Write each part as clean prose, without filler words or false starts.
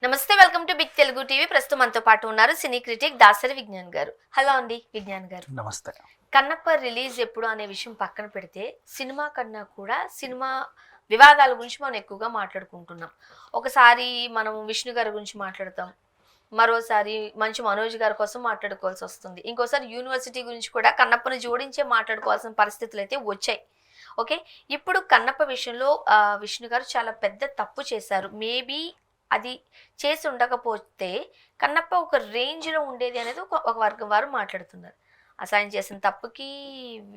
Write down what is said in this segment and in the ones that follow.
నమస్తే, welcome to big Telugu TV. ప్రస్తుతం మనతో పాటు ఉన్నారు సినీ క్రిటిక్ దాసరి విజ్ఞాన్ గారు. హలో అండి విజ్ఞాన్ గారు. నమస్తే. కన్నప్ప రిలీజ్ ఎప్పుడు అనే విషయం పక్కన పెడితే సినిమా కన్నా కూడా సినిమా వివాదాల గురించి మనం ఎక్కువగా మాట్లాడుకుంటున్నాం. ఒకసారి మనం విష్ణు గారి గురించి మాట్లాడతాం, మరోసారి మంచి మనోజ్ గారి కోసం మాట్లాడుకోవాల్సి వస్తుంది, ఇంకోసారి యూనివర్సిటీ గురించి కూడా కన్నప్పను జోడించే మాట్లాడుకోవాల్సిన పరిస్థితులు అయితే వచ్చాయి. ఓకే, ఇప్పుడు కన్నప్ప విషయంలో విష్ణు గారు చాలా పెద్ద తప్పు చేశారు. మేబీ అది చేసి ఉండకపోతే కన్నప్ప ఒక రేంజ్లో ఉండేది అనేది ఒక వర్గం వారు మాట్లాడుతున్నారు. అసలు ఆయన చేసిన తప్పుకి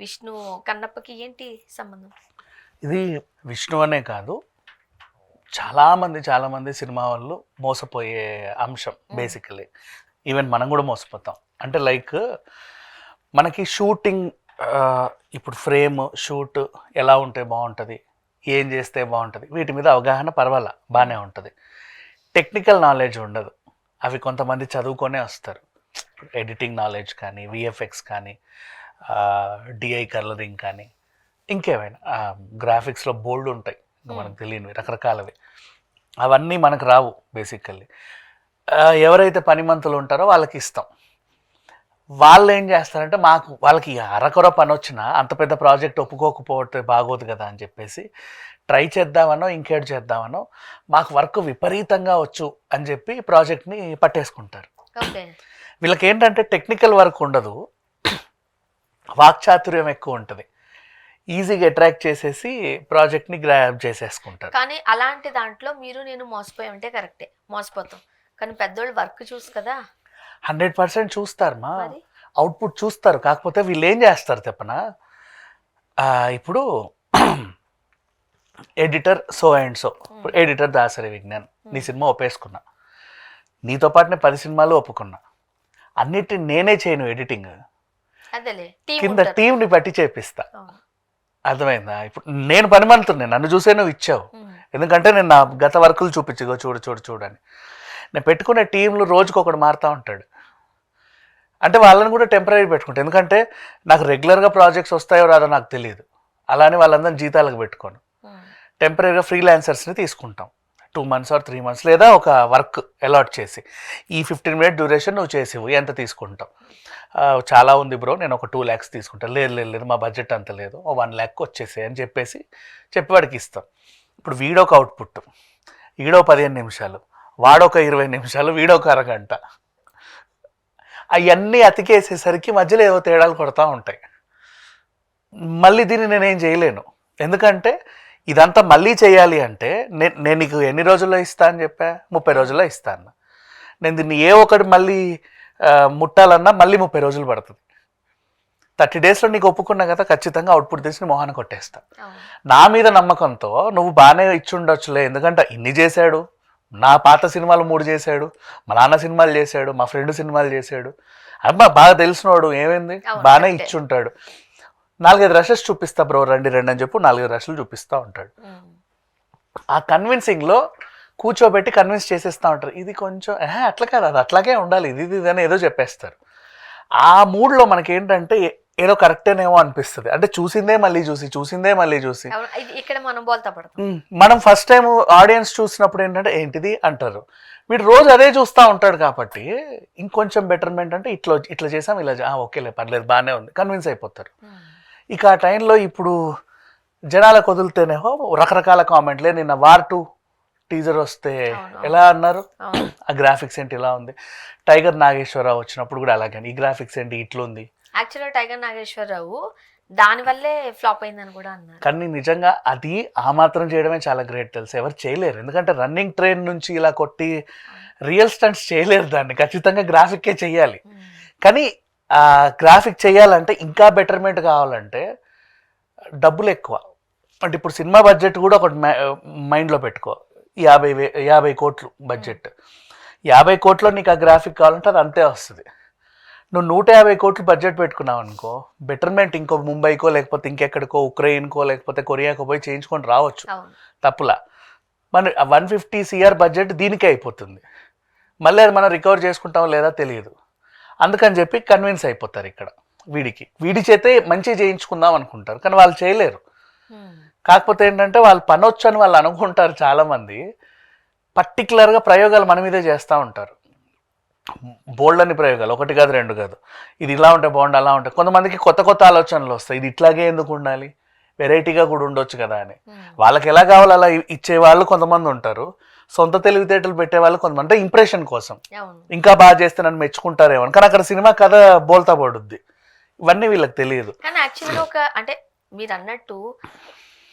విష్ణు కన్నప్పకి ఏంటి సంబంధం? ఇది విష్ణు అనే కాదు, చాలామంది సినిమా వాళ్ళు మోసపోయే అంశం బేసికలీ. ఈవెన్ మనం కూడా మోసపోతాం. అంటే లైక్ మనకి షూటింగ్, ఇప్పుడు ఫ్రేమ్ షూట్ ఎలా ఉంటే బాగుంటుంది, ఏం చేస్తే బాగుంటుంది, వీటి మీద అవగాహన పర్వాలా బాగానే ఉంటుంది. టెక్నికల్ నాలెడ్జ్ ఉండదు. అవి కొంతమంది చదువుకొనే వస్తారు. ఎడిటింగ్ నాలెడ్జ్ కానీ, విఎఫ్ఎక్స్ కానీ, డిఐ కలరింగ్ కానీ, ఇంకేమైనా గ్రాఫిక్స్లో బోల్డ్ ఉంటాయి మనకు తెలియనివి రకరకాలవి. అవన్నీ మనకు రావు బేసికల్లీ. ఎవరైతే పనిమంతులు ఉంటారో వాళ్ళకి ఇస్తాం. వాళ్ళు ఏం చేస్తారంటే వాళ్ళకి అరకొర పని వచ్చినా అంత పెద్ద ప్రాజెక్ట్ ఒప్పుకోకపోతే బాగోదు కదా అని చెప్పేసి ట్రై చేద్దామనో ఇంకేడ్ చేద్దామనో మాకు వర్క్ విపరీతంగా వచ్చు అని చెప్పి ప్రాజెక్ట్ని పట్టేసుకుంటారు. వీళ్ళకి ఏంటంటే టెక్నికల్ వర్క్ ఉండదు, వాక్చాతుర్యం ఎక్కువ ఉంటుంది. ఈజీగా అట్రాక్ట్ చేసేసి ప్రాజెక్ట్ని గ్రాబ్ చేసేసుకుంటారు. కానీ అలాంటి దాంట్లో మీరు నేను మోసపోయామంటే కరెక్టే, మోసపోతాం. కానీ పెద్దోళ్ళు వర్క్ చూసు కదా, 100% చూస్తారు, మా అవుట్పుట్ చూస్తారు. కాకపోతే వీళ్ళు ఏం చేస్తారు చెప్పనా, ఇప్పుడు editor so and so, editor Dasari Vignan, నీ సినిమా ఒప్పేసుకున్నా, నీతో పాటు నేను 10 సినిమాలు ఒప్పుకున్నా, అన్నిటిని నేనే చేయను ఎడిటింగ్, కింద టీంని బట్టి చేపిస్తా. అర్థమైందా? ఇప్పుడు నేను పనిమంతున్నా, నన్ను చూసే నువ్వు ఇచ్చావు. ఎందుకంటే నేను నా గత వర్కులు చూపించగో చూడని నేను పెట్టుకునే టీంలు రోజుకొకడు మారుతూ ఉంటాడు. అంటే వాళ్ళని కూడా టెంపరీ పెట్టుకుంటాను. ఎందుకంటే నాకు రెగ్యులర్గా ప్రాజెక్ట్స్ వస్తాయో రాదో నాకు తెలియదు. అలానే వాళ్ళందరినీ జీతాలకు పెట్టుకోను. టెంపరీగా ఫ్రీలాన్సర్స్ని తీసుకుంటాం. 2 months or 3 months, లేదా ఒక వర్క్ అలాట్ చేసి ఈ 15 minute డ్యూరేషన్ నువ్వు చేసేవు, ఎంత తీసుకుంటావు? చాలా ఉంది బ్రో, నేను ఒక 2 lakhs తీసుకుంటాను. లేదు మా బడ్జెట్ అంత లేదు, 1 lakh వచ్చేసే అని చెప్పేసి చెప్పేవాడికి ఇస్తాం. ఇప్పుడు వీడొక అవుట్పుట్, వీడో 15 నిమిషాలు, వాడొక 20 నిమిషాలు, వీడొక అరగంట, అవన్నీ అతికేసేసరికి మధ్యలో ఏవో తేడాలు కొడతా ఉంటాయి. మళ్ళీ దీన్ని నేనేం చేయలేను. ఎందుకంటే ఇదంతా మళ్ళీ చేయాలి అంటే నేను నీకు ఎన్ని రోజుల్లో ఇస్తా అని చెప్పా? 30 రోజుల్లో ఇస్తాను. నేను దీన్ని ఏ ఒకటి మళ్ళీ ముట్టాలన్నా మళ్ళీ 30 రోజులు పడుతుంది. 30 daysలో నీకు ఒప్పుకున్నా కదా, ఖచ్చితంగా అవుట్పుట్ తీసి మొహాన్ని కొట్టేస్తా. నా మీద నమ్మకంతో నువ్వు బాగానే ఇచ్చి ఉండొచ్చులే, ఎందుకంటే ఇన్ని చేశాడు, నా పాత సినిమాలు 3 చేశాడు, మా నాన్న సినిమాలు చేశాడు, మా ఫ్రెండ్ సినిమాలు చేశాడు, అబ్బా బాగా తెలిసినోడు, ఏమైంది, బాగానే ఇచ్చుంటాడు. 4-5 రషెస్ చూపిస్తా బ్రో, రండి అని చెప్పు 4-5 రషలు చూపిస్తూ ఉంటాడు. ఆ కన్విన్సింగ్లో కూర్చోబెట్టి కన్విన్స్ చేసేస్తూ ఉంటారు. ఇది కొంచెం అట్లా కాదు, అది అట్లాగే ఉండాలి, ఇది అని ఏదో చెప్పేస్తారు. ఆ మూడ్లో మనకేంటంటే ఏదో కరెక్టేనేమో అనిపిస్తుంది. అంటే చూసిందే మళ్ళీ చూసి ఇక్కడ మనం ఫస్ట్ టైం ఆడియన్స్ చూసినప్పుడు ఏంటిది అంటారు. వీడు రోజు అదే చూస్తూ ఉంటాడు కాబట్టి ఇంకొంచెం బెటర్మెంట్ అంటే ఇట్లా చేసాం, ఇలా ఓకేలే పర్లేదు బాగానే ఉంది, కన్విన్స్ అయిపోతారు. ఇక ఆ టైంలో ఇప్పుడు జనాలకు వదిలితేనేమో రకరకాల కామెంట్లే. నిన్న వార్ 2 టీజర్ వస్తే ఎలా అన్నారు, ఆ గ్రాఫిక్స్ ఏంటి ఇలా ఉంది. టైగర్ నాగేశ్వరరావు వచ్చినప్పుడు కూడా అలాగే, ఈ గ్రాఫిక్స్ ఏంటి ఇట్లా ఉంది. యాక్చువల్గా టైగర్ నాగేశ్వరరావు దానివల్లే ఫ్లాప్ అయిందని కూడా అన్నారు. కానీ నిజంగా అది ఆ మాత్రం చేయడమే చాలా గ్రేట్, తెలుసు. ఎవరు చేయలేరు, ఎందుకంటే రన్నింగ్ ట్రైన్ నుంచి ఇలా కొట్టి రియల్ స్టంట్స్ చేయలేరు, దాన్ని ఖచ్చితంగా గ్రాఫిక్కే చెయ్యాలి. కానీ ఆ గ్రాఫిక్ చేయాలంటే ఇంకా బెటర్మెంట్ కావాలంటే డబ్బులు ఎక్కువ. అంటే ఇప్పుడు సినిమా బడ్జెట్ కూడా ఒకటి మైండ్లో పెట్టుకో, 50 కోట్లు బడ్జెట్. 50 కోట్లో నీకు ఆ గ్రాఫిక్ కావాలంటే అది అంతే వస్తుంది. నువ్వు 150 కోట్లు బడ్జెట్ పెట్టుకున్నావు అనుకో, బెటర్మెంట్ ఇంకో ముంబైకో లేకపోతే ఇంకెక్కడికో ఉక్రెయిన్కో లేకపోతే కొరియాకో పోయి చేయించుకొని రావచ్చు, తప్పులా. మన 150 CR బడ్జెట్ దీనికే అయిపోతుంది. మళ్ళీ అది మనం రికవర్ చేసుకుంటామో లేదా తెలియదు. అందుకని చెప్పి కన్విన్స్ అయిపోతారు ఇక్కడ. వీడి చేతే మంచిగా చేయించుకుందాం అనుకుంటారు, కానీ వాళ్ళు చేయలేరు. కాకపోతే ఏంటంటే వాళ్ళు పని వచ్చని వాళ్ళు అనుకుంటారు చాలామంది. పర్టికులర్గా ప్రయోగాలు మన మీదే చేస్తూ ఉంటారు. బోల్డ్ అని ప్రయోగాలు, ఒకటి కాదు రెండు కాదు. ఇది ఇలా ఉంటే బాగుండు, అలా ఉంటే. కొంతమందికి కొత్త కొత్త ఆలోచనలు వస్తాయి, ఇది ఇట్లాగే ఎందుకు ఉండాలి, వెరైటీగా కూడా ఉండొచ్చు కదా అని. వాళ్ళకి ఎలా కావాలో అలా ఇచ్చే వాళ్ళు కొంతమంది ఉంటారు, సొంత తెలివితేటలు పెట్టే వాళ్ళు కొంతమంది. అంటే ఇంప్రెషన్ కోసం, ఇంకా బాగా చేస్తే నన్ను మెచ్చుకుంటారేమో. కానీ అక్కడ సినిమా కథ బోల్తా పడుద్ది. ఇవన్నీ వీళ్ళకి తెలియదు. కానీ యాక్చువల్గా ఒక అంటే మీరు అన్నట్టు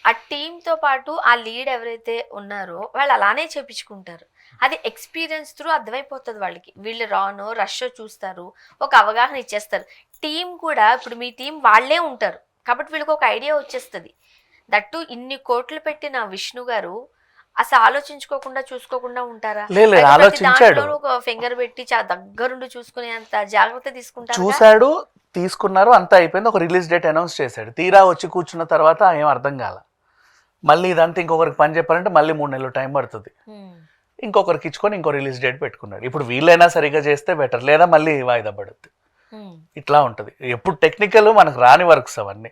ఆ టీంతో పాటు ఆ లీడ్ ఎవరైతే ఉన్నారో వాళ్ళు అలానే చేపించుకుంటారు. అది ఎక్స్పీరియన్స్ త్రూ అర్థమైపోతుంది వాళ్ళకి. వీళ్ళు రానో రష్ చూస్తారు, ఒక అవగాహన ఇచ్చేస్తారు. టీం కూడా ఇప్పుడు మీ టీం వాళ్ళే ఉంటారు కాబట్టి వీళ్ళకి ఒక ఐడియా వచ్చేస్తుంది. దట్టు ఇన్ని కోట్లు పెట్టిన విష్ణు గారు అసలు ఆలోచించుకోకుండా చూసుకోకుండా ఉంటారా? ఆలోచించాడు, ఒక ఫింగర్ పెట్టి దగ్గరుండి చూసుకునే అంత జాగ్రత్త తీసుకుంటారు. చూశాడు, తీసుకున్నారు, అంతా అయిపోయింది. ఒక రిలీజ్ డేట్ అనౌన్స్ చేశాడు. తీరా వచ్చి కూర్చున్న తర్వాత ఏం అర్థం కాల. మళ్ళీ ఇదంతా ఇంకొకరికి పని చెప్పాలంటే మళ్ళీ 3 నెలలు టైం పడుతుంది. ఇంకొకరికి ఇచ్చుకొని ఇంకో రిలీజ్ డేట్ పెట్టుకున్నాడు. ఇప్పుడు వీళ్ళైనా సరిగ్గా చేస్తే బెటర్, లేదా మళ్ళీ వాయిదా పడుద్ది. ఇట్లా ఉంటుంది. ఎప్పుడు టెక్నికల్ మనకు రాని వర్క్స్ అవన్నీ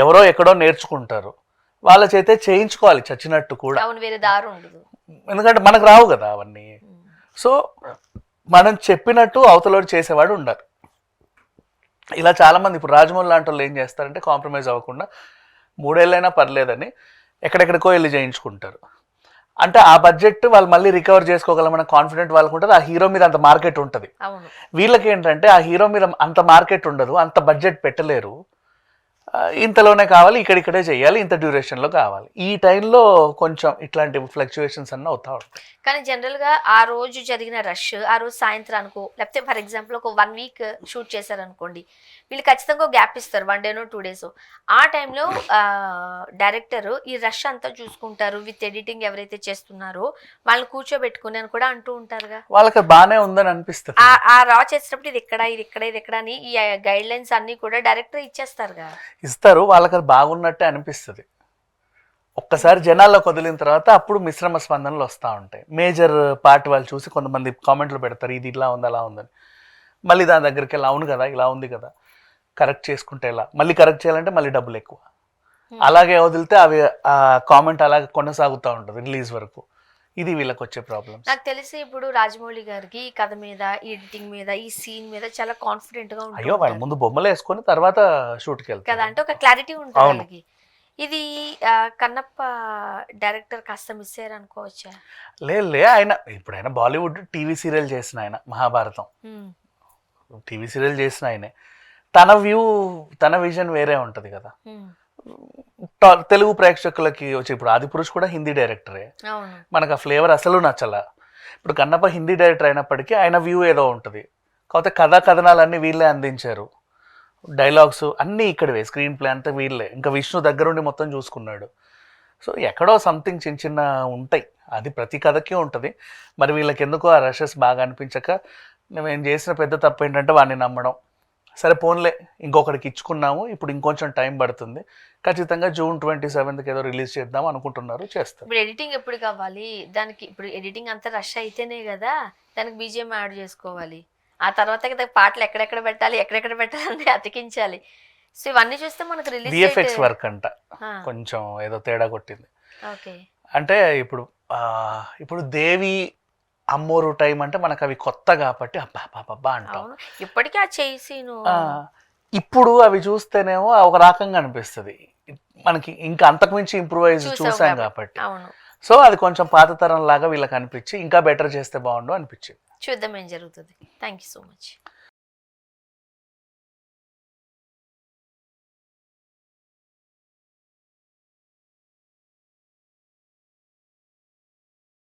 ఎవరో ఎక్కడో నేర్చుకుంటారు, వాళ్ళ చేతే చేయించుకోవాలి చచ్చినట్టు కూడా. ఎందుకంటే మనకు రావు కదా అవన్నీ. సో మనం చెప్పినట్టు అవతలోడు చేసేవాడు ఉండాలి. ఇలా చాలామంది ఇప్పుడు రాజమౌళి లాంటి వాళ్ళు ఏం చేస్తారంటే కాంప్రమైజ్ అవ్వకుండా 3 ఏళ్ళైనా పర్లేదని ఎక్కడెక్కడికో వెళ్ళి చేయించుకుంటారు. అంటే ఆ బడ్జెట్ వాళ్ళు మళ్ళీ రికవర్ చేసుకోగలమన్న కాన్ఫిడెంట్ వాళ్ళకు ఉంటుంది. ఆ హీరో మీద అంత మార్కెట్ ఉంటుంది. వీళ్ళకి ఏంటంటే ఆ హీరో మీద అంత మార్కెట్ ఉండదు, అంత బడ్జెట్ పెట్టలేరు. ఇంతలోనే కావాలి, ఇక్కడిక్కడే చేయాలి, ఇంత డ్యూరేషన్లో కావాలి. ఈ టైంలో కొంచెం ఇట్లాంటి ఫ్లక్చుయేషన్స్ అన్నీ అవుతా ఉంటాయి. కానీ జనరల్గా ఆ రోజు జరిగిన రష్, ఆ రోజు సాయంత్రానికో లేకపోతే ఫర్ ఎగ్జాంపుల్ ఒక 1 వీక్ షూట్ చేశారనుకోండి, వీళ్ళు ఖచ్చితంగా గ్యాప్ ఇస్తారు, 1 డేనో 2 డేస్. ఆ టైంలో డైరెక్టర్ ఈ రష్ అంతా చూసుకుంటారు, విత్ ఎడిటింగ్ ఎవరైతే చేస్తున్నారో వాళ్ళని కూర్చోబెట్టుకుని అని కూడా అంటూ ఉంటారుగా. వాళ్ళకి బాగానే ఉందని అనిపిస్తుంది. ఆ రా చేసేటప్పుడు ఇది ఎక్కడ ఇది ఎక్కడ ఇది ఎక్కడ అని ఈ గైడ్ లైన్స్ అన్ని కూడా డైరెక్టర్ ఇచ్చేస్తారుగా. ఇస్తారు, వాళ్ళకి అది బాగున్నట్టే అనిపిస్తుంది. ఒక్కసారి జనాల్లో వదిలిన తర్వాత అప్పుడు మిశ్రమ స్పందనలు వస్తూ ఉంటాయి. మేజర్ పార్ట్ వాళ్ళు చూసి కొంతమంది కామెంట్లు పెడతారు, ఇది ఇలా ఉంది అలా ఉందని. మళ్ళీ దాని దగ్గరికి వెళ్ళి అవును కదా ఇలా ఉంది కదా, కరెక్ట్ చేసుకుంటే ఎలా, మళ్ళీ కరెక్ట్ చేయాలంటే మళ్ళీ డబ్బులు ఎక్కువ. అలాగే వదిలితే అవి ఆ కామెంట్ అలాగే కొనసాగుతూ ఉంటుంది రిలీజ్ వరకు. ఇది వీళ్ళకి వచ్చే ప్రాబ్లమ్. నాకు తెలిసి ఇప్పుడు రాజమౌళి గారికి ఈ కథ మీద, ఈ ఎడిటింగ్ మీద, ఈ సీన్ మీద చాలా కాన్ఫిడెంట్ గా ఉంటుంది. అయ్యో వాళ్ళు ముందు బొమ్మలు వేసుకొని తర్వాత షూట్కి వెళ్తారు కదా, అంటే ఒక క్లారిటీ ఉంటుంది వాళ్ళకి. ఇది కన్నప్ప డైరెక్టర్ కాస్త మిస్ అయ్యారు అనుకోవచ్చా? లే, ఆయన ఇప్పుడు ఆయన బాలీవుడ్ టీవీ సీరియల్ చేసిన ఆయన, మహాభారతం టీవీ సీరియల్ చేసిన ఆయనే. తన వ్యూ, తన విజన్ వేరే ఉంటుంది కదా. తెలుగు ప్రేక్షకులకి వచ్చి ఇప్పుడు ఆదిపురుష్ కూడా హిందీ డైరెక్టరే, మనకు ఆ ఫ్లేవర్ అసలు నచ్చలా. ఇప్పుడు కన్నప్ప హిందీ డైరెక్టర్ అయినప్పటికీ ఆయన వ్యూ ఏదో ఉంటుంది. కాకపోతే కథా కథనాలన్నీ వీళ్ళే అందించారు, డైలాగ్స్ అన్నీ ఇక్కడవే, స్క్రీన్ ప్లే అంతా వీళ్ళే. ఇంకా విష్ణు దగ్గరుండి మొత్తం చూసుకున్నాడు. సో ఎక్కడో సంథింగ్ చిన్న చిన్న ఉంటాయి, అది ప్రతి కథకి ఉంటుంది. మరి వీళ్ళకి ఎందుకో ఆ రషెస్ బాగా అనిపించక మేము చేసిన పెద్ద తప్పు ఏంటంటే వాడిని నమ్మడం. సరే పోన్లే, ఇంకొకరికి ఇచ్చుకున్నాము, ఇప్పుడు ఇంకొంచెం టైం పడుతుంది, ఖచ్చితంగా June 27కి ఏదో రిలీజ్ చేద్దాం అనుకుంటున్నారు, చేస్తారు. ఇప్పుడు ఎడిటింగ్ ఎప్పుడు కావాలి దానికి? ఇప్పుడు ఎడిటింగ్ అంతా రష్ అయితేనే కదా దానికి బీజిఎం యాడ్ చేసుకోవాలి. ఆ తర్వాత కదా పాటలు ఎక్కడెక్కడ పెట్టాలి, ఎక్కడెక్కడ పెట్టాలని అతికించాలి. సో ఇవన్నీ చూస్తే మనకు రిలీజ్ విఎఫ్ఎక్స్ వర్క్ అంట కొంచెం ఏదో తేడా కొట్టింది. ఓకే, అంటే ఇప్పుడు దేవి అమ్మోరు టైం అంటే మనకు అవి కొత్త కాబట్టి అబ్బా అంటాం. ఇప్పటికీ ఆ చేసీను ఇప్పుడు అవి చూస్తేనేమో ఒక రకంగా అనిపిస్తుంది మనకి, ఇంకా అంతకుమించి ఇంప్రూవైజ్ చూసాం కాబట్టి. సో అది కొంచెం పాత తరం లాగా వీళ్ళకి అనిపించి ఇంకా బెటర్ చేస్తే బాగుండు అనిపించింది. చూద్దాం ఏం జరుగుతుంది. Thank you so much.